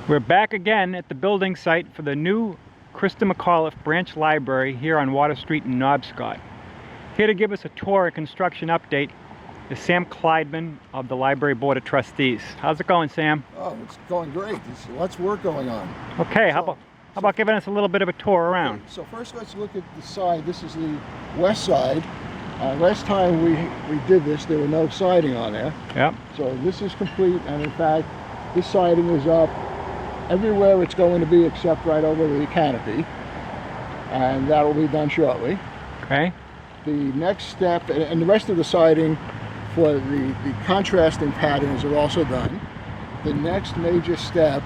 We're back again at the building site for the new Krista McAuliffe branch library here on Water Street in Nobscot. Here to give us a tour and construction update is Sam Klaidman of the Library Board of Trustees. How's it going, Sam? Oh, it's going great. There's lots of work going on. Okay, how about giving us a little bit of a tour around? Okay, so first let's look at the side. This is the west side. Last time we did this, there were no siding on there. Yep. So this is complete, and in fact, this siding is up everywhere it's going to be except right over the canopy, and that will be done shortly. Okay. The next step, and the rest of the siding for the contrasting patterns are also done. The next major step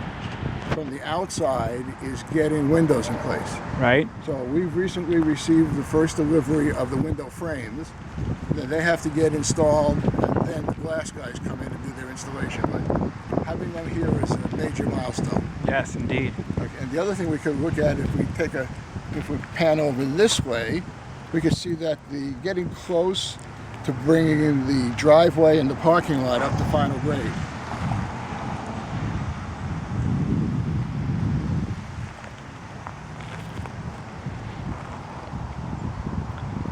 from the outside is getting windows in place. Right. So we've recently received the first delivery of the window frames. Then they have to get installed, and then the glass guys come in and do their installation. But having them here is a major milestone. Yes, indeed. Okay. And the other thing we could look at, if we pan over this way, we can see that the getting close to bringing in the driveway and the parking lot up to final grade.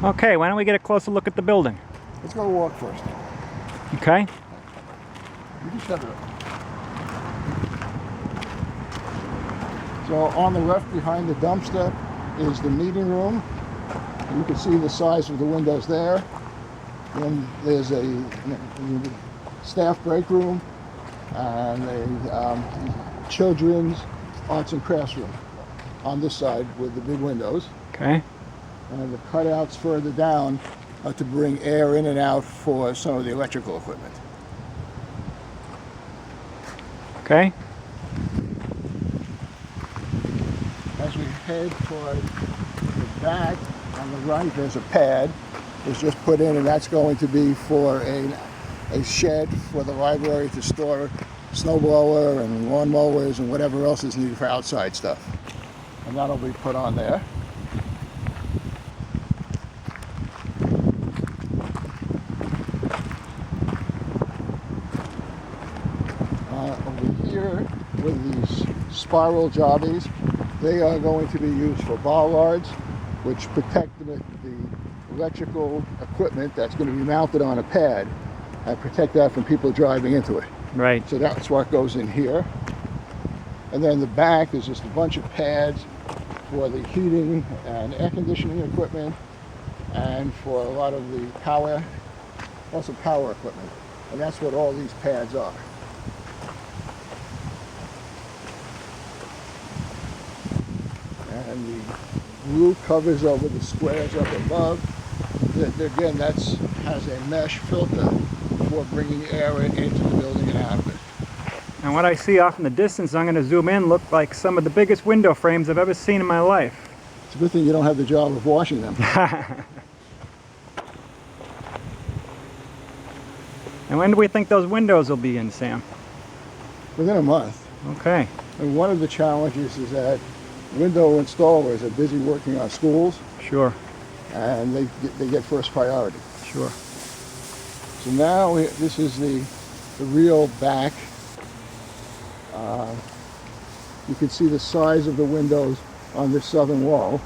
Okay, why don't we get a closer look at the building? Let's go walk first. Okay. You just have it. So on the left behind the dumpster is the meeting room. You can see the size of the windows there. Then there's a staff break room and a children's arts and crafts room on this side with the big windows. Okay. And the cutouts further down are to bring air in and out for some of the electrical equipment. Okay. As we head toward the back, on the right there's a pad that's just put in, and that's going to be for a shed for the library to store snow blower and lawn mowers and whatever else is needed for outside stuff. And that'll be put on there. Over here with these spiral jobbies, they are going to be used for bollards, which protect the electrical equipment that's going to be mounted on a pad and protect that from people driving into it. Right. So that's what goes in here. And then the back is just a bunch of pads for the heating and air conditioning equipment and for a lot of the power, also power equipment. And that's what all these pads are. And the blue covers over the squares up above. Again, that has a mesh filter for bringing air into the building and out of it. And what I see off in the distance, I'm going to zoom in, look like some of the biggest window frames I've ever seen in my life. It's a good thing you don't have the job of washing them. And when do we think those windows will be in, Sam? Within a month. Okay. And one of the challenges is that window installers are busy working on schools. Sure. And they get first priority. Sure. So now this is the real back. You can see the size of the windows on this southern wall,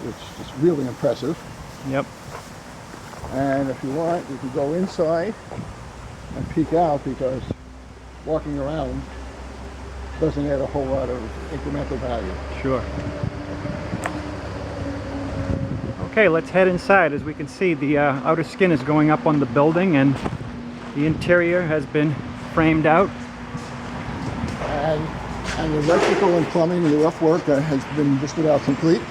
which is really impressive. Yep. And if you want, you can go inside and peek out, because walking around doesn't add a whole lot of incremental value. Sure. Okay, let's head inside. As we can see, the outer skin is going up on the building and the interior has been framed out. And the electrical and plumbing, the rough work has been just about complete.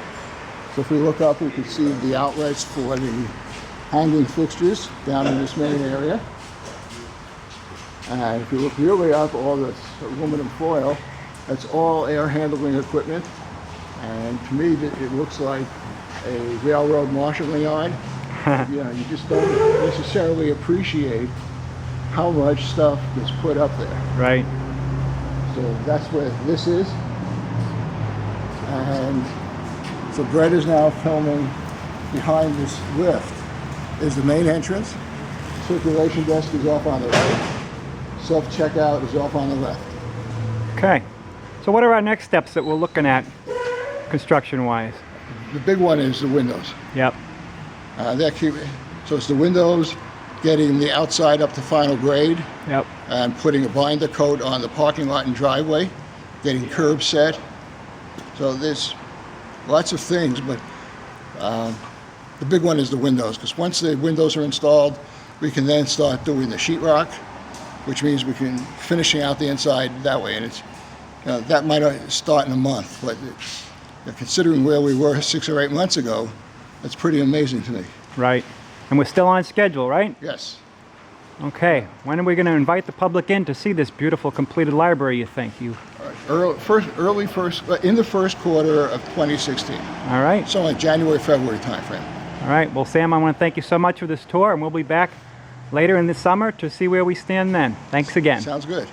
So if we look up, we can see the outlets for the hanging fixtures down in this main area. And if you look really up, all this aluminum foil, that's all air handling equipment. And to me, it looks like a railroad marshalling yard. You know, you just don't necessarily appreciate how much stuff is put up there. Right. So that's where this is. And so Brett is now filming behind this lift is the main entrance. Circulation desk is off on the right. Self-checkout is off on the left. Okay. So what are our next steps that we're looking at construction-wise? The big one is the windows. Yep. So it's the windows, getting the outside up to final grade, Yep. and putting a binder coat on the parking lot and driveway, getting curb set. So there's lots of things, but the big one is the windows, because once the windows are installed, we can then start doing the sheetrock, which means we can finishing out the inside that way. And it's that might start in a month, but considering where we were 6 or 8 months ago, that's pretty amazing to me. Right. And we're still on schedule, right? Yes. Okay. When are we going to invite the public in to see this beautiful completed library, you think? In the first quarter of 2016. All right. So like January, February timeframe. All right. Well, Sam, I want to thank you so much for this tour, and we'll be back later in the summer to see where we stand then. Thanks again. Sounds good.